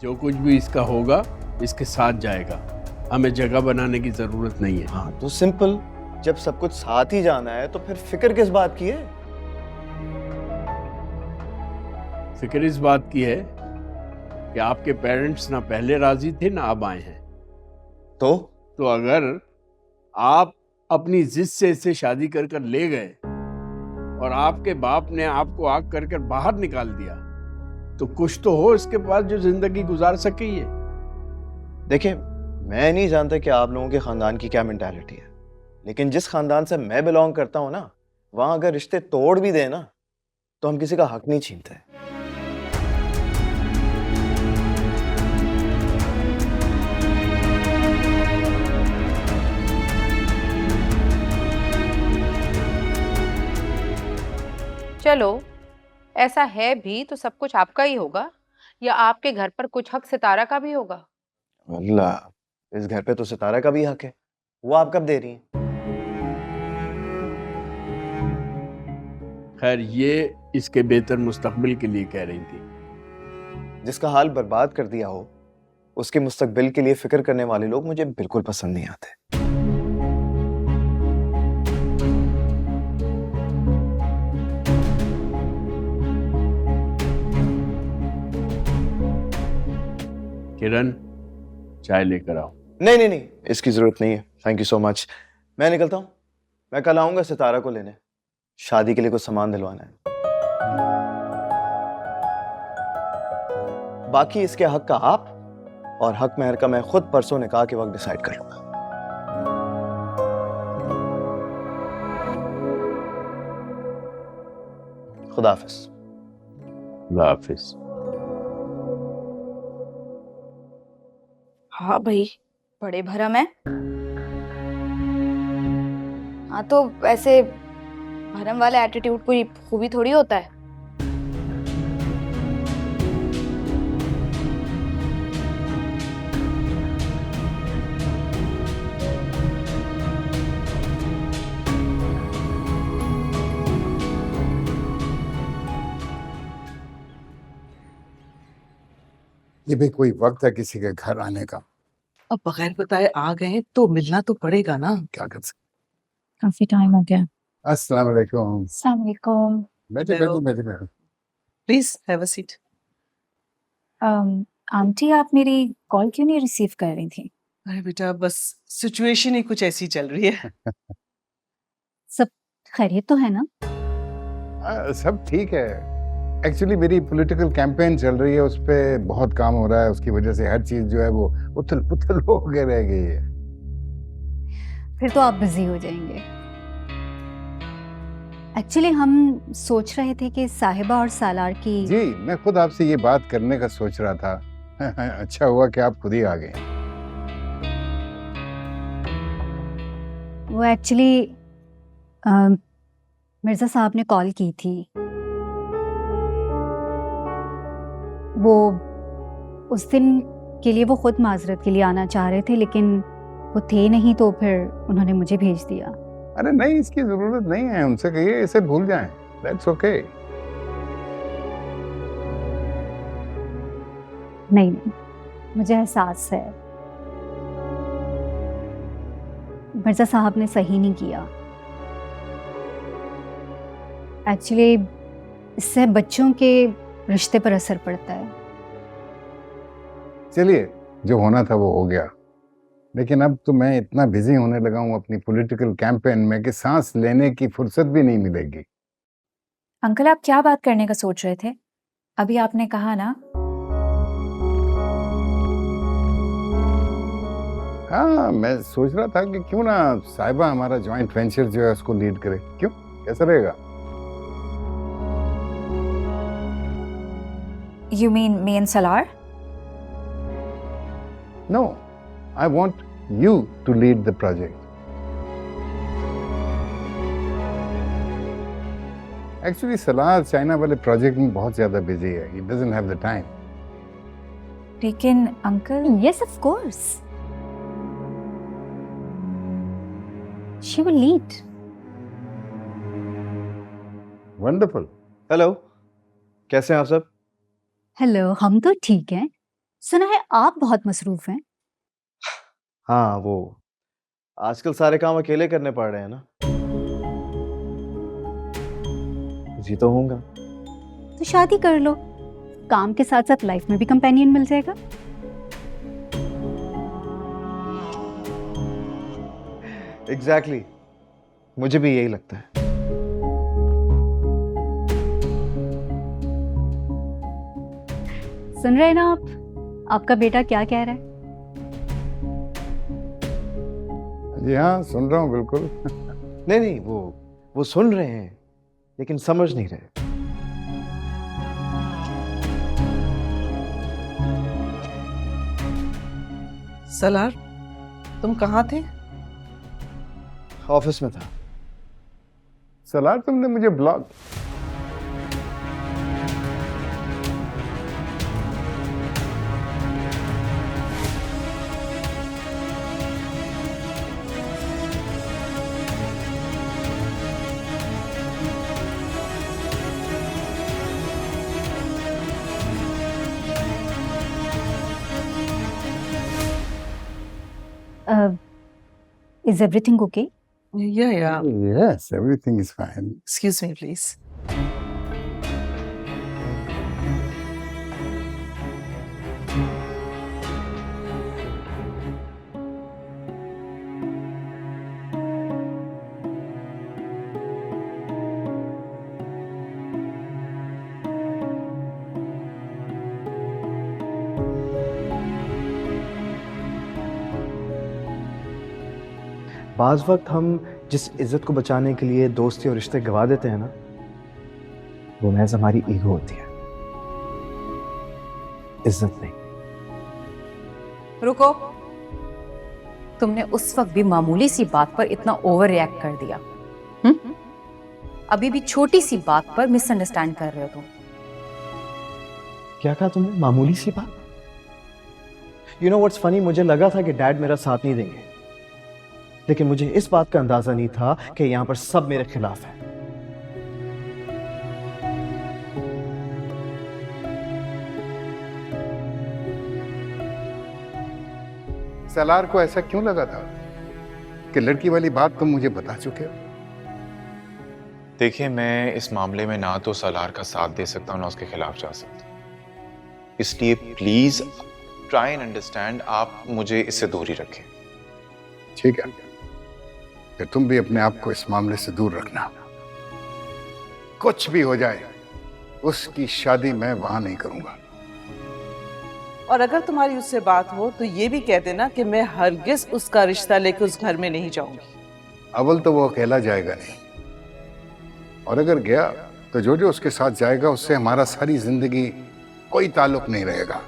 जो कुछ भी इसका होगा इसके साथ जाएगा, हमें जगह बनाने की जरूरत नहीं है। हाँ तो सिंपल, जब सब कुछ साथ ही जाना है तो फिर फिक्र किस बात की है? फिक्र इस बात की है कि आपके पेरेंट्स ना पहले राजी थे ना अब आए हैं। तो अगर आप अपनी जिद से इससे शादी कर कर ले गए और आपके बाप ने आपको आग कर कर बाहर निकाल दिया तो कुछ तो हो इसके पास जो जिंदगी गुजार सके ये। देखिए, मैं नहीं जानता कि आप लोगों के खानदान की क्या मेंटालिटी है, लेकिन जिस खानदान से मैं बिलोंग करता हूं ना, वहां अगर रिश्ते तोड़ भी दें ना तो हम किसी का हक नहीं छीनते। चलो, ऐसा है भी तो सब कुछ आपका ही होगा या आपके घर पर कुछ हक सितारा का भी होगा? अल्लाह, इस घर पे तो सितारा का भी हक है। वो आप कब दे रही हैं? खैर ये इसके बेहतर मुस्तकबिल के लिए कह रही थी। जिसका हाल बर्बाद कर दिया हो, उसके मुस्तकबिल के लिए फिक्र करने वाले लोग मुझे बिल्कुल पसंद नहीं आते। किरण, चाय लेकर आओ। नहीं नहीं नहीं, इसकी जरूरत नहीं है, थैंक यू सो मच। मैं निकलता हूँ, मैं कल आऊंगा सितारा को लेने, शादी के लिए कुछ सामान दिलवाना है। बाकी इसके हक का आप और हक महर का मैं खुद परसों निकाह के वक्त डिसाइड कर लूंगा। खुदा हाफिज। अल्लाह हाफिज। हाँ भाई, बड़े भरम है। हाँ तो ऐसे भरम वाला एटीट्यूड कोई खूबी थोड़ी होता है। ये भी कोई वक्त है किसी के घर आने का? अब बगैर बताए आ गए हैं तो मिलना तो पड़ेगा ना। क्या कर सकते। काफी टाइम हो गया। अस्सलाम वालेकुम। अस्सलाम वालेकुम। बैठे बैठे बैठे बैठे। Please have a seat. Aunty, आप मेरी कॉल क्यों नहीं रिसीव कर रही थी? अरे बेटा, बस सिचुएशन ही कुछ ऐसी चल रही है। सब खैरियत तो है ना? सब ठीक है। एक्चुअली मेरी पॉलिटिकल कैंपेन चल रही है, उस पे बहुत काम हो रहा है, उसकी वजह से हर चीज जो है वो उथल पुथल हो के रह गई है। फिर तो आप बिजी हो जाएंगे। एक्चुअली हम सोच रहे थे कि साहिबा और सालार की। जी, मैं खुद आपसे ये बात करने का सोच रहा था। अच्छा हुआ कि आप खुद ही आ गए। वो एक्चुअली मिर्जा साहब ने कॉल की थी। वो उस दिन के लिए वो खुद माजरत के लिए आना चाह रहे थे, लेकिन वो थे नहीं, तो फिर उन्होंने मुझे भेज दिया। अरे नहीं, इसकी जरूरत नहीं है, उनसे कहिए इसे भूल जाएं। That's okay. नहीं नहीं, मुझे एहसास है मिर्जा साहब ने सही नहीं किया। एक्चुअली इससे बच्चों के रिश्ते पर असर पड़ता है। चलिए, जो होना था वो हो गया, लेकिन अब तो मैं इतना बिजी होने लगा हूँ अपनी पॉलिटिकल कैंपेन में कि सांस लेने की फुर्सत भी नहीं मिलेगी। अंकल, आप क्या बात करने का सोच रहे थे? अभी आपने कहा ना। हाँ, मैं सोच रहा था कि क्यों ना साहिबा हमारा जॉइंट वेंचर जो है उसको लीड करे। क्यों, कैसा रहेगा? You mean me and Salar? No, I want you to lead the project. Actually, Salaar China वाले प्रोजेक्ट में बहुत ज्यादा बिजी है। He doesn't have the time. लेकिन uncle, yes of course. She will lead. Wonderful. Hello, कैसे हैं आप सब? हेलो, हम तो ठीक हैं। सुना है आप बहुत मसरूफ हैं। हाँ, वो आजकल सारे काम अकेले करने पड़ रहे हैं ना। जी तो होऊंगा। तो शादी कर लो, काम के साथ साथ लाइफ में भी कंपेनियन मिल जाएगा। एग्जैक्टली, मुझे भी यही लगता है। सुन रहे हैं ना आप, आपका बेटा क्या कह रहा है? जी हाँ, सुन रहा हूँ बिल्कुल। नहीं नहीं, वो सुन रहे हैं लेकिन समझ नहीं रहे। सलार, तुम कहाँ थे? ऑफिस में था। सलार, तुमने मुझे block. Is everything okay? Yeah. Yes, everything is fine. Excuse me, please. बाज वक्त हम जिस इज्जत को बचाने के लिए दोस्ती और रिश्ते गवा देते हैं ना, वो महज हमारी ईगो होती है, इज्जत नहीं। रुको, तुमने उस वक्त भी मामूली सी बात पर इतना ओवर रिएक्ट कर दिया। अभी भी छोटी सी बात पर मिसअंडरस्टैंड कर रहे हो तुम। क्या कहा तुमने? मामूली सी बात? यू नो व्हाट्स फनी, मुझे लगा था कि डैड मेरा साथ नहीं देंगे, लेकिन मुझे इस बात का अंदाजा नहीं था कि यहां पर सब मेरे खिलाफ है। सलार को ऐसा क्यों लगा था कि लड़की वाली बात तुम मुझे बता चुके हो? देखिए, मैं इस मामले में ना तो सलार का साथ दे सकता हूं ना उसके खिलाफ जा सकता, इसलिए प्लीज ट्राई एंड अंडरस्टैंड, आप मुझे इससे दूर ही रखें। ठीक है, फिर तुम भी अपने आप को इस मामले से दूर रखना। कुछ भी हो जाए, उसकी शादी मैं वहां नहीं करूंगा। और अगर तुम्हारी उससे बात हो तो ये भी कह देना कि मैं हरगिज उसका रिश्ता लेकर उस घर में नहीं जाऊंगी। अव्वल तो वो अकेला जाएगा नहीं, और अगर गया तो जो जो उसके साथ जाएगा उससे हमारा सारी जिंदगी कोई ताल्लुक नहीं रहेगा।